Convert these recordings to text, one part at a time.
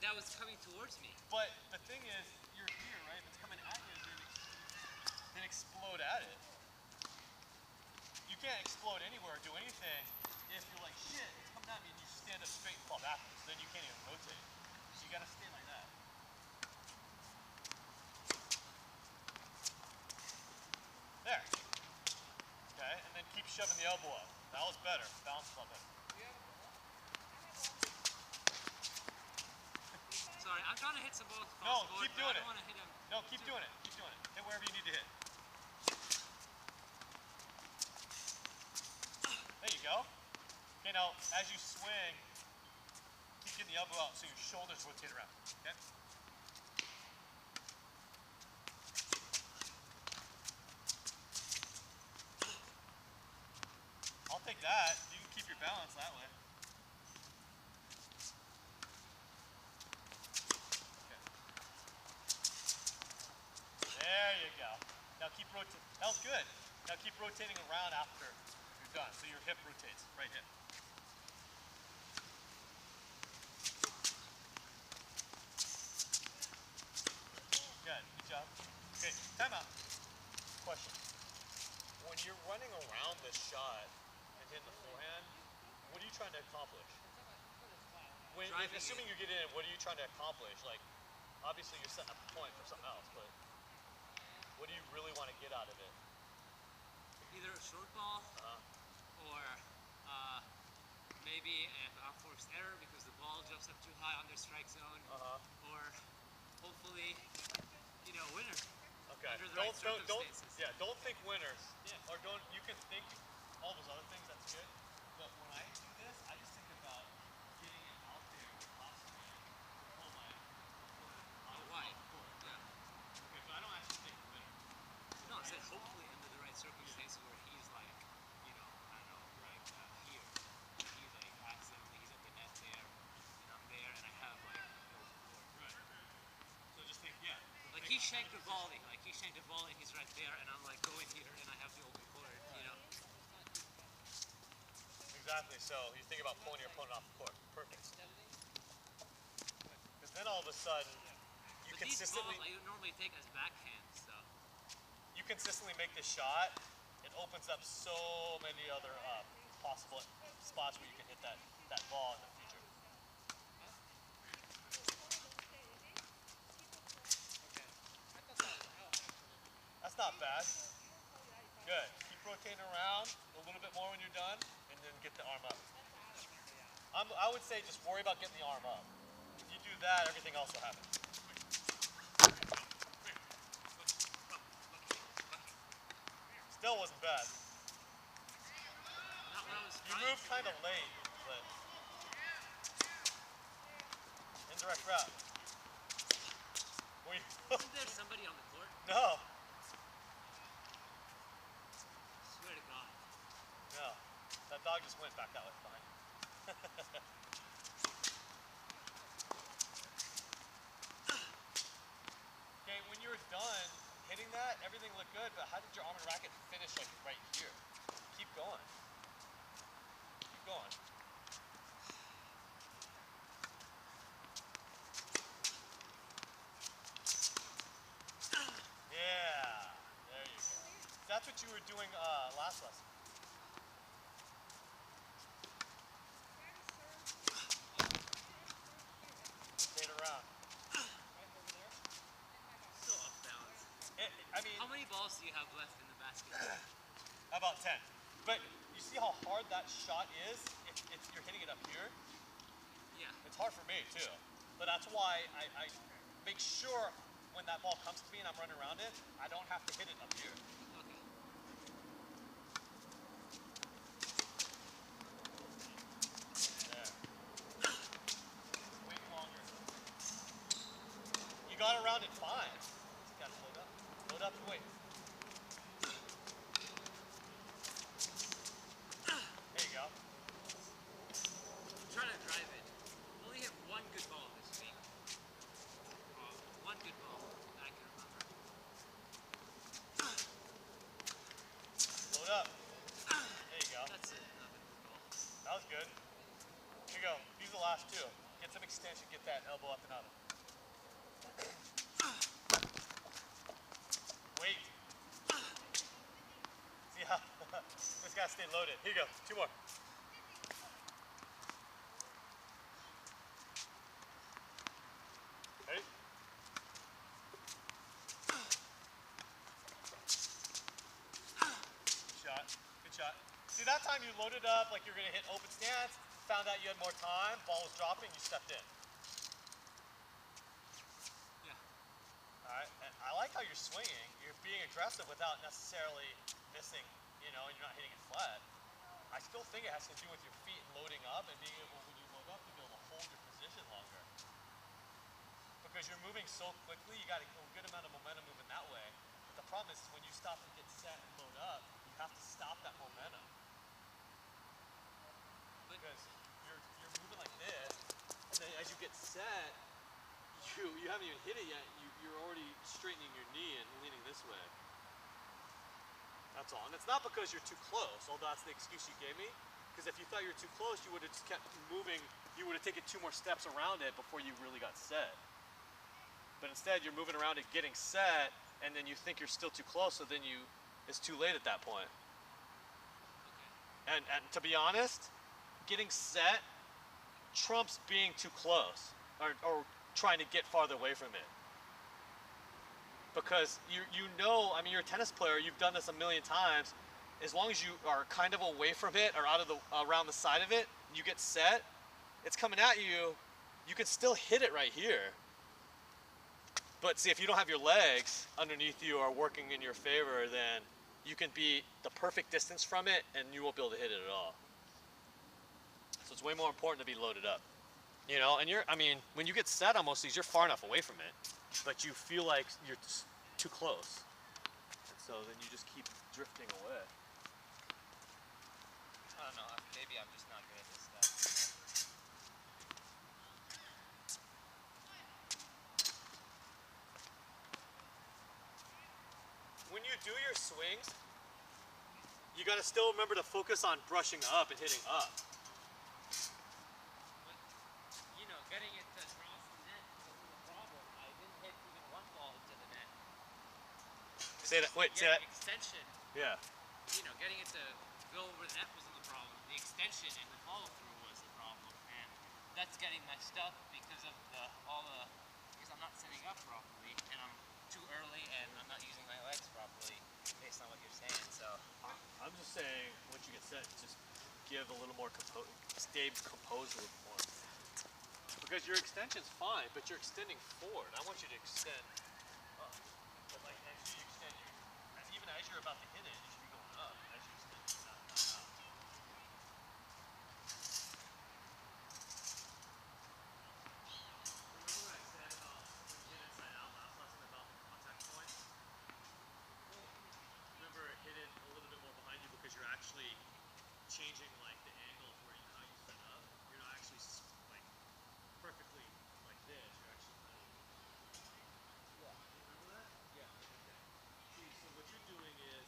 that was coming towards me. But the thing is, you're here, right? If it's coming at you, then explode at it. You can't explode anywhere or do anything if you're like, shit, it's coming at me, and you stand up straight and fall backwards. Then you can't even rotate. So you gotta stand like that. There. Okay, and then keep shoving the elbow up. That was better. Balance a lot better. Sorry, I'm trying to hit some balls. No, keep doing it. I don't want to hit them. No, keep doing it. Keep doing it. Hit wherever you need to hit. There you go. Okay, now as you swing, keep getting the elbow out so your shoulders rotate around. Okay? I'll take that. You can keep your balance that way. Okay. There you go. Now keep rotating. That was good. Now keep rotating around after you're done. So your hip rotates. Right hip. Good. Good job. Okay. Time out. Question. When you're running around this shot and hitting the forehand, what are you trying to accomplish? Assuming you get in, what are you trying to accomplish? Like, obviously you're setting up a point for something else, but what do you really want to get out of it? Either a short ball or maybe an unforced error because the ball jumps up too high on their strike zone, or hopefully, winner. Okay. Under the right circumstances. Don't think winners. Yeah. Or don't. You can think all those other things. That's good. But when I do this, I just think about getting it out there with top speed to pull my Wide. Yeah. Okay, but I don't actually think winner. No, I said hopefully under the right circumstances where he's like, I don't know, like here. He's like accidentally, he's at the net there, and I'm there, and I have like no support. Right. So just think, Like he shanked a volley, and he's right there, and I'm like going here, and I have the open court, Exactly. So you think about pulling your opponent off the court. Perfect. Because then all of a sudden, you consistently. These balls I normally take as backhands, so. You consistently make this shot, it opens up so many other possible spots where you can hit that ball in the future. That's not bad. Good. Keep rotating around a little bit more when you're done, and then get the arm up. I would say just worry about getting the arm up. If you do that, everything else will happen. Still wasn't bad. Not when I was You moved kind of late, but indirect route. Isn't there somebody on the court? No. Swear to God. No. That dog just went back that way. Fine. Okay, when you were done hitting that, everything looked good, but how did your arm and racket finish like right here? Keep going. Keep going. Yeah. There you go. That's what you were doing last lesson. Rotate around. So off balance. How many balls do you have left in the basket? About 10. But you see how hard that shot is if you're hitting it up here? Yeah. It's hard for me too. But that's why I make sure when that ball comes to me and I'm running around it, I don't have to hit it up here. Okay. There. Wait longer. You got around it fine. Just gotta load up. Load up and wait. There you go. I'm trying to drive it. I only hit one good ball this week. One good ball that I can remember. Load up. There you go. That's it. Another good ball. That was good. Here you go. Use the last. last two. Get some extension, get that elbow up and out. Wait. See how this gotta stay loaded. Here you go. Two more. Ready? Good shot. Good shot. See, that time you loaded up like you're gonna hit open stance, found out you had more time, ball was dropping, you stepped in. Yeah. Alright, and I like how you're swinging. You're being aggressive without necessarily missing, you know, and you're not hitting it flat. I still think it has to do with your feet loading up and being able, when you load up, to be able to hold your position longer. Because you're moving so quickly, you got a good amount of momentum moving that way. But the problem is when you stop and get set and load up, you have to stop that momentum. Because you're moving like this, and then as you get set, you haven't even hit it yet. You're already straightening your knee and leaning this way. That's all. And it's not because you're too close, although that's the excuse you gave me. Because if you thought you were too close, you would have just kept moving. You would have taken 2 more steps around it before you really got set. But instead, you're moving around it, getting set, and then you think you're still too close, so then it's too late at that point. Okay. And to be honest, getting set trumps being too close or trying to get farther away from it. Because you know, I mean, you're a tennis player, you've done this a million times. As long as you are kind of away from it or around the side of it, you get set, it's coming at you, you can still hit it right here. But see, if you don't have your legs underneath you or working in your favor, then you can be the perfect distance from it and you won't be able to hit it at all. So it's way more important to be loaded up. You know, and I mean, when you get set on most of these, you're far enough away from it, but you feel like you're too close. And so then you just keep drifting away. I don't know. Maybe I'm just not good at this stuff. When you do your swings, you gotta still remember to focus on brushing up and hitting up. But, you know, getting it to cross the net wasn't the problem. I didn't hit even one ball into the net. Say that. Wait. Say that. Extension. Yeah. You know, getting it to go over the net wasn't the problem. The extension and the follow through was the problem, and that's getting messed up because of because I'm not setting up properly, and I'm too early, and I'm not using my legs properly, based on what you're saying. So I'm just saying, once you get set, just give a little more stay composed a little more. Because your extension's fine, but you're extending forward. I want you to extend up. But like as you extend even as you're about to hit it, you should be going up as you extend it out. Remember what I said about when you hit inside out last lesson about the contact points? Remember, hit it a little bit more behind you because you're actually changing like the angle of how you set up. You're not actually like perfectly like this. You're actually kind of. yeah, Remember that? yeah. Okay. See, so what you're doing is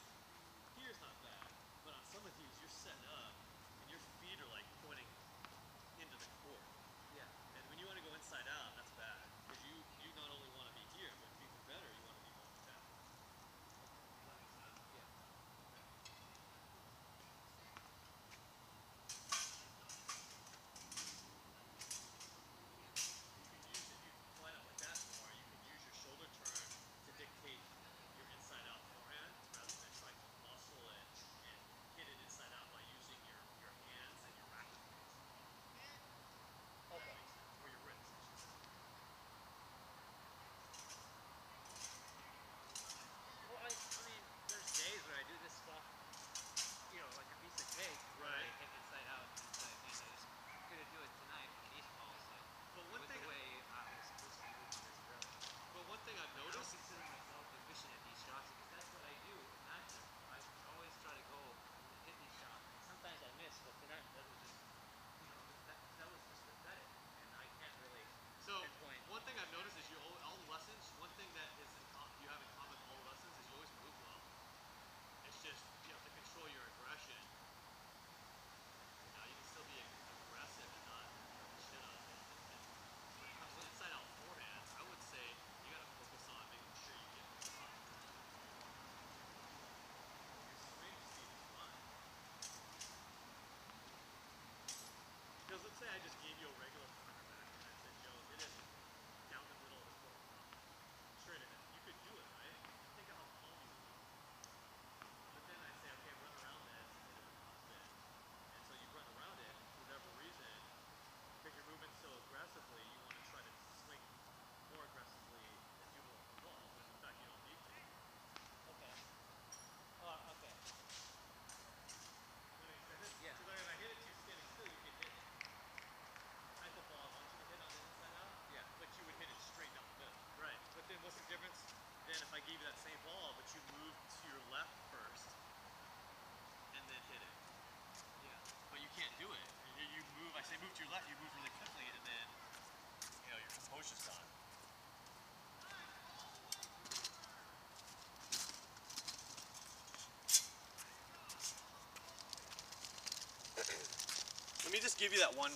just give you that one.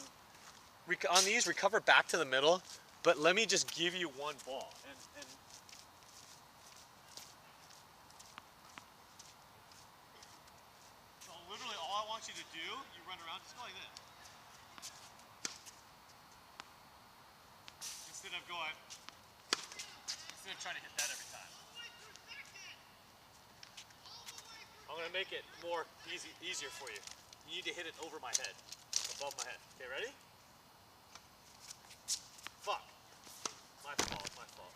On these, recover back to the middle, but let me just give you one ball. And so literally all I want you to do, you run around, just go like this. Instead of trying to hit that every time. I'm gonna make it easier for you. You need to hit it over my head, above my head. Okay, ready? Fuck. My fault.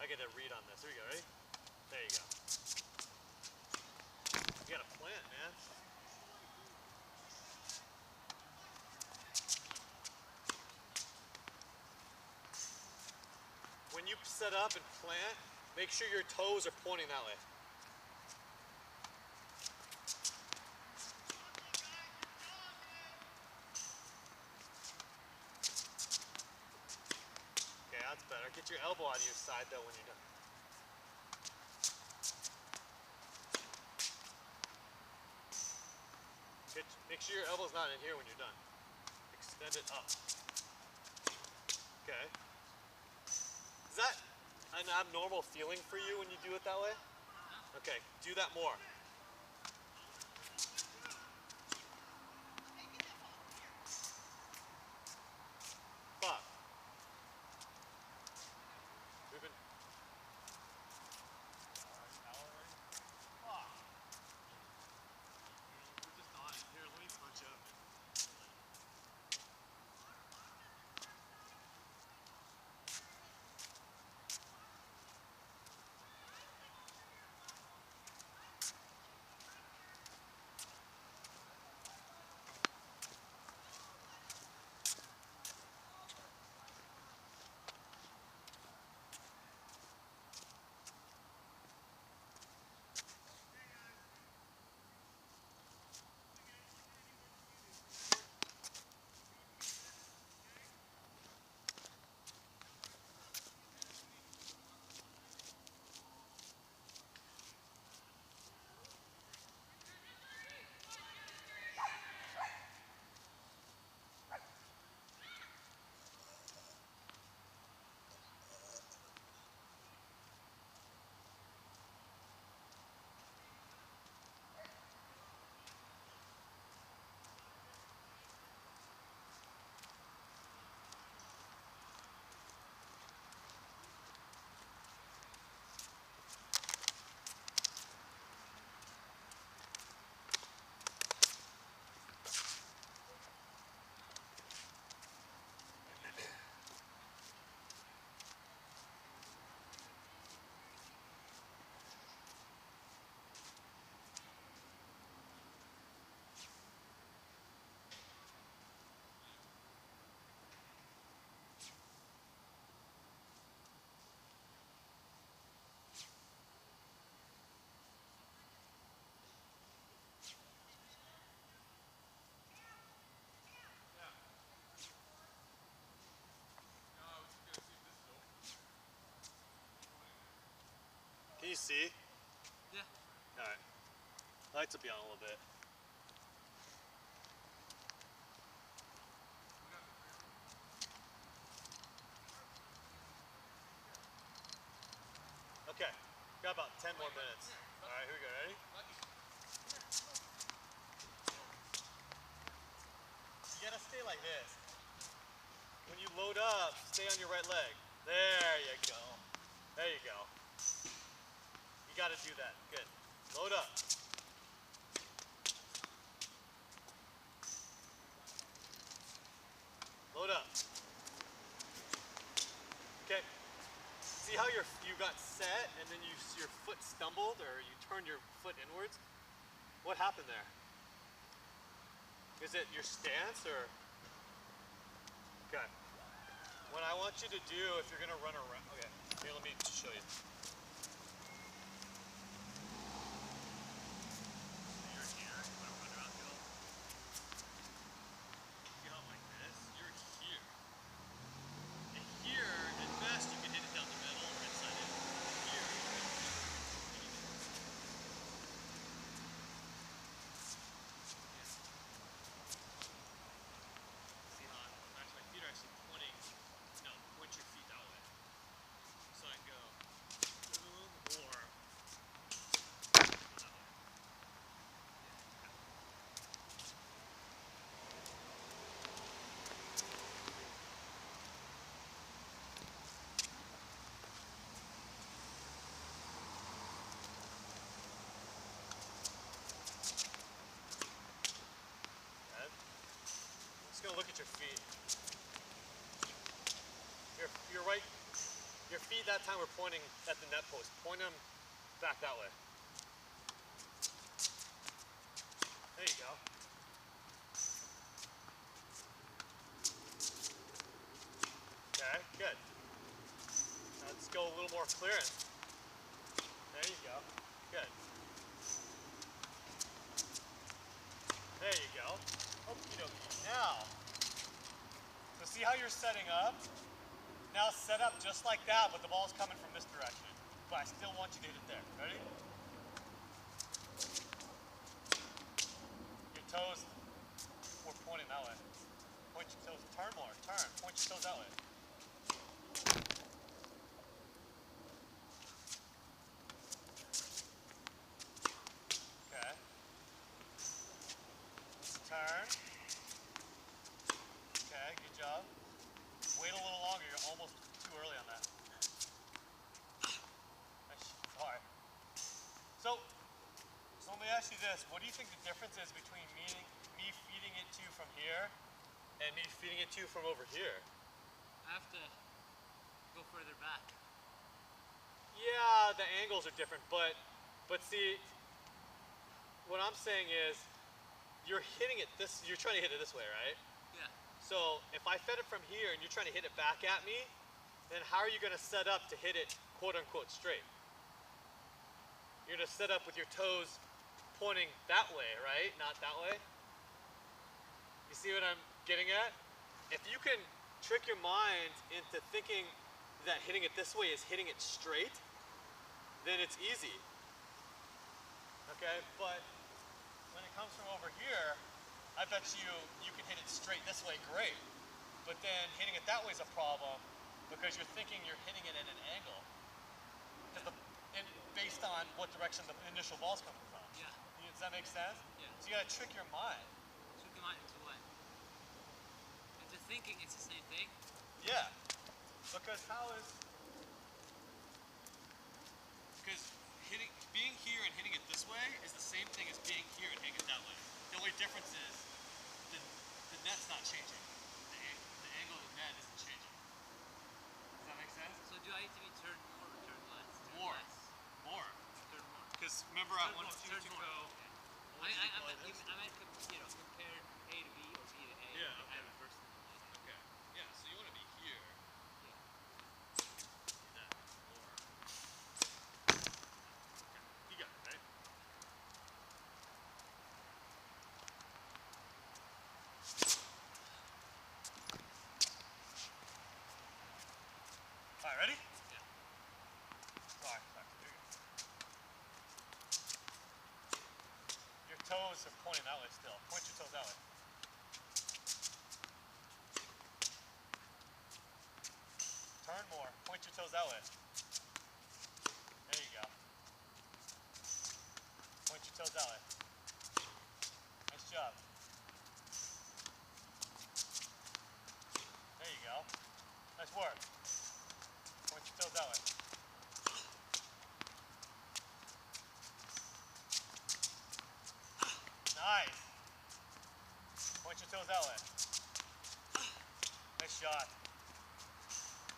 I get a read on this. Here we go, ready? There you go. You gotta plant, man. When you set up and plant, make sure your toes are pointing that way. Okay, that's better. Get your elbow out of your side though when you're done. Make sure your elbow's not in here when you're done. Extend it up. Okay. Is that an abnormal feeling for you when you do it that way? Okay, do that more. Fuck. We've been... Fuck. We're just on it. Here, let me punch up. Can you see? Yeah. Alright. Lights will be on a little bit. Okay. Got about 10 more minutes. Alright, here we go. Ready? You gotta stay like this. When you load up, stay on your right leg. There you go. There you go. You gotta do that. Good. Load up. Load up. Okay. See how you got set and then your foot stumbled or you turned your foot inwards? What happened there? Is it your stance or? Okay. What I want you to do if you're gonna run around, okay, here let me show you. You're here, you wanna run around, go. You go like this, you're here. And here, at best, you can hit it down the middle or inside it. Here, feet that time were pointing at the net post. Point them back that way. There you go. Okay, good. Now let's go a little more clearance. There you go. Good. There you go. Okie dokie. Now, so see how you're setting up? Now set up just like that, but the ball's coming from this direction. But I still want you to hit it there. Ready? Your toes were pointing that way. Point your toes. Turn more. Turn. Point your toes that way. Okay. Turn. Okay, good job. Wait a little longer. You're almost too early on that. Sorry. So let me ask you this. What do you think the difference is between me feeding it to you from here and me feeding it to you from over here? I have to go further back. Yeah, the angles are different, but see, what I'm saying is, you're hitting it you're trying to hit it this way, right? Yeah. So if I fed it from here and you're trying to hit it back at me, then how are you going to set up to hit it quote unquote straight? You're going to set up with your toes pointing that way, right? Not that way. You see what I'm getting at? If you can trick your mind into thinking that hitting it this way is hitting it straight, then it's easy. Okay, but when it comes from over here, I bet you can hit it straight this way, great. But then hitting it that way is a problem because you're thinking you're hitting it at an angle. Based on what direction the initial ball's coming from. Yeah. Does that make sense? Yeah. So you gotta trick your mind. Trick your mind into what? Into thinking it's the same thing? Yeah. Because being here and hitting it this way is the same thing as being here and hitting it that way. The only difference is the net's not changing. The angle of the net isn't changing. Does that make sense? So do I need to be turned more or turned less? More. More. Turn more. Because remember I wanted you to go. I meant compare A to B or B to A. Yeah, I okay. reversed it. Okay. Yeah, so you want to be here. Yeah. That more. Okay. You got it, right? Alright, ready? Yeah. Sorry. There you go. Your toes are pointing that way still. Point your toes that way. Turn more. Point your toes that way. There you go. Point your toes that way. Nice job. There you go. Nice work. Point your toes that way. Nice. Point your toes that way. Nice shot.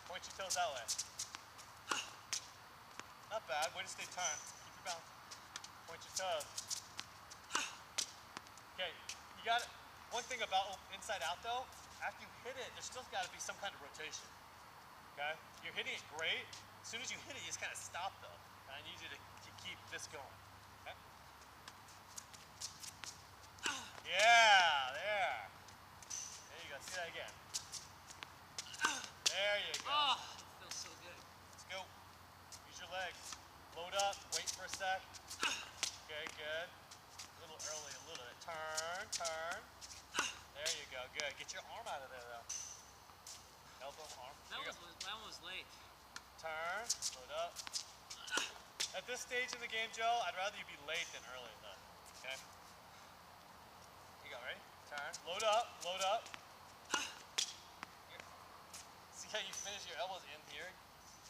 Point your toes that way. Not bad. Way to stay turned. Keep your balance. Point your toes. Okay, you got it. One thing about inside out though, after you hit it, there's still got to be some kind of rotation. Okay? You're hitting it great. As soon as you hit it, you just kind of stop though. And I need you to keep this going. Okay? Yeah, there. There you go. See that again. There you go. Oh, it feels so good. Let's go. Use your legs. Load up. Wait for a sec. Okay, good. A little early, a little bit. Turn. There you go. Good. Get your arm out of there though. Elbow, arm. That one was late. Turn. Load up. At this stage in the game, Joe, I'd rather you be late than early though. Okay? You go, ready? Turn. Load up. See how you finish your elbows in here?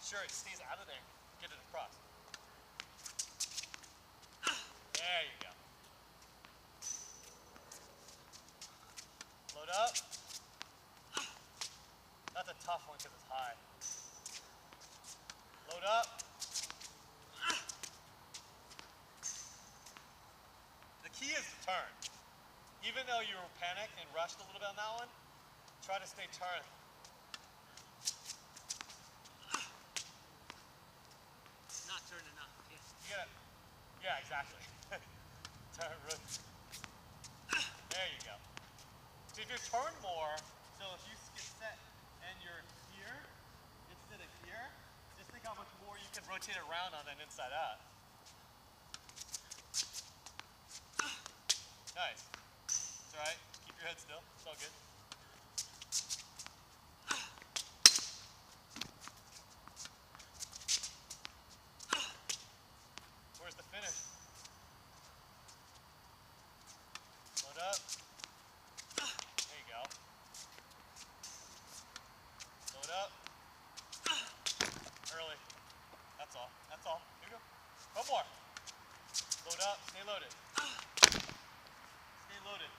Sure, it stays out of there. Get it across. There you go. Load up. That's a tough one because it's high. Load up. The key is to turn. Even though you were panicked and rushed a little bit on that one, try to stay turned. Not turned enough. Yeah. You gotta, yeah, exactly. Turn, there you go. So if you turn more, so if you get set and you're here instead of here, just think how much more you can rotate around on an inside out. Nice. It's alright. Keep your head still. It's all good. Where's the finish? Load up. There you go. Load up. Early. That's all. That's all. Here you go. One more. Load up. Stay loaded. Stay loaded.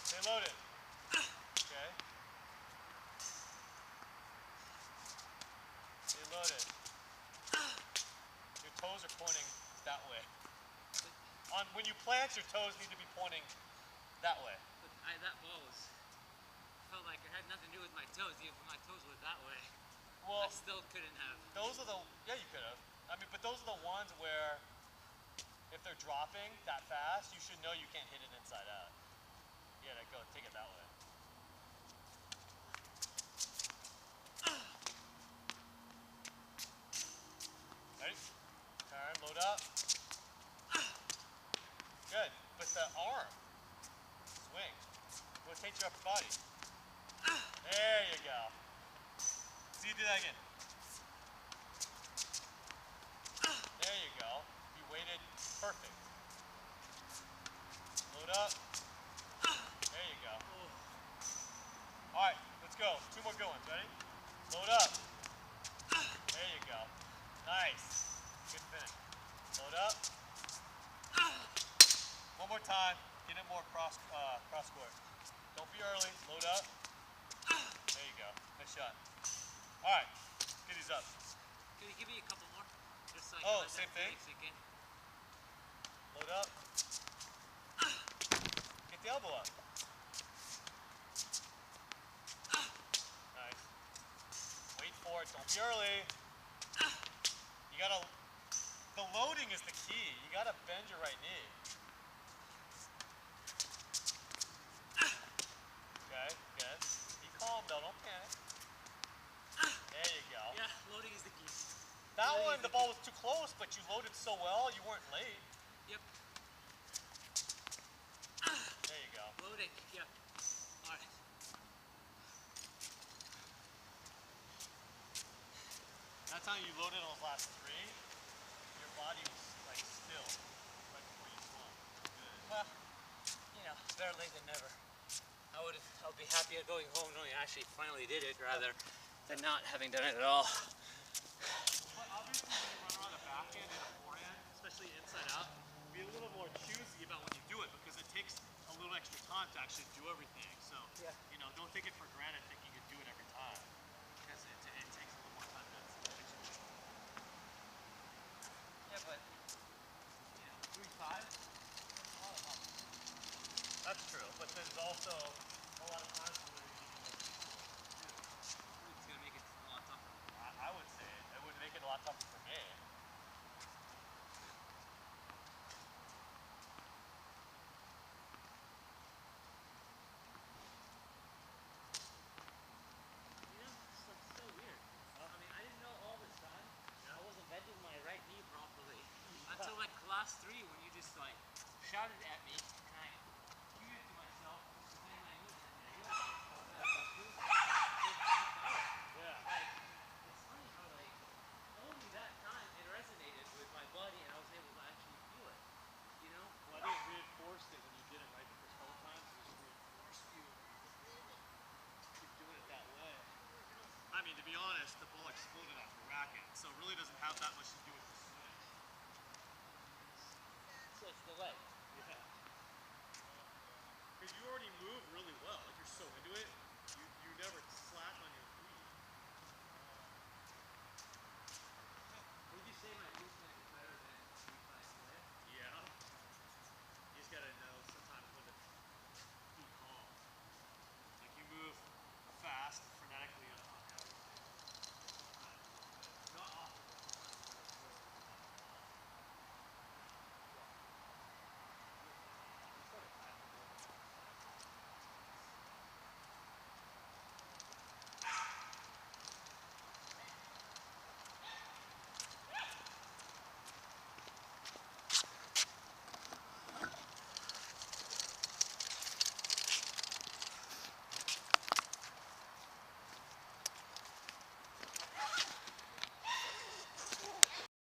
Stay loaded. Okay. Stay loaded. Your toes are pointing that way. When you plant, your toes need to be pointing that way. But that ball felt like it had nothing to do with my toes. Even if my toes were that way, Well, I still couldn't have. those are the, yeah, you could have. I mean, but those are the ones where if they're dropping that fast, you should know you can't hit it inside out. You gotta go take it that way. Ready? Turn, load up. Good. With the arm, swing. Rotate your upper body. There you go. See you do that again. There you go. You waited perfect. Load up. There you go. Alright, let's go. Two more good ones. Ready? Load up. There you go. Nice. Good finish. Load up. One more time. Get it more cross court. Don't be early. Load up. There you go. Nice shot. Alright. Get these up. Can you give me a couple more? Just so I Oh, can let same that thing? sink in. Load up. Get the elbow up. Nice. Wait for it. Don't be early. You gotta... The loading is the key. You gotta bend your right knee. Okay, good. Be calm though. Don't panic. There you go. Yeah, loading is the key. That one, the ball was too close, but you loaded so well, you weren't late. Yep. There you go. Loading. Yep. All right. That's how you loaded on those last three. Your body was like still right before you swung. Good. Well, you know, it's better late than never. I'll be happier going home knowing I actually finally did it rather than not having done it at all. But obviously when you run around the backhand and a forehand, especially inside out, be a little more choosy about when you do it because it takes a little extra time to actually do everything. So, Yeah. you know, don't take it for granted thinking you can do it every time. Because it takes a little more time to execute. Yeah, but you know, 3-5. That's true, but there's also a lot of times where you can do. It's gonna make it a lot tougher. I would say it would make it a lot tougher for me. You know, it's so weird. I mean, I didn't know all this time. I wasn't bending my right knee properly until like class 3 when you just like shouted at me and I queued it to myself. And then I knew that I realized Yeah. like it's funny how like only that time it resonated with my body and I was able to actually feel it. You know? Well, I think it reinforced it when you did it right the first couple times. It just reinforced you to keep doing it that way. I mean, to be honest, the ball exploded off the racket, so it really doesn't have that much to do with the swing. So it's the leg. Yeah. Because you already move really well. Like you're so into it.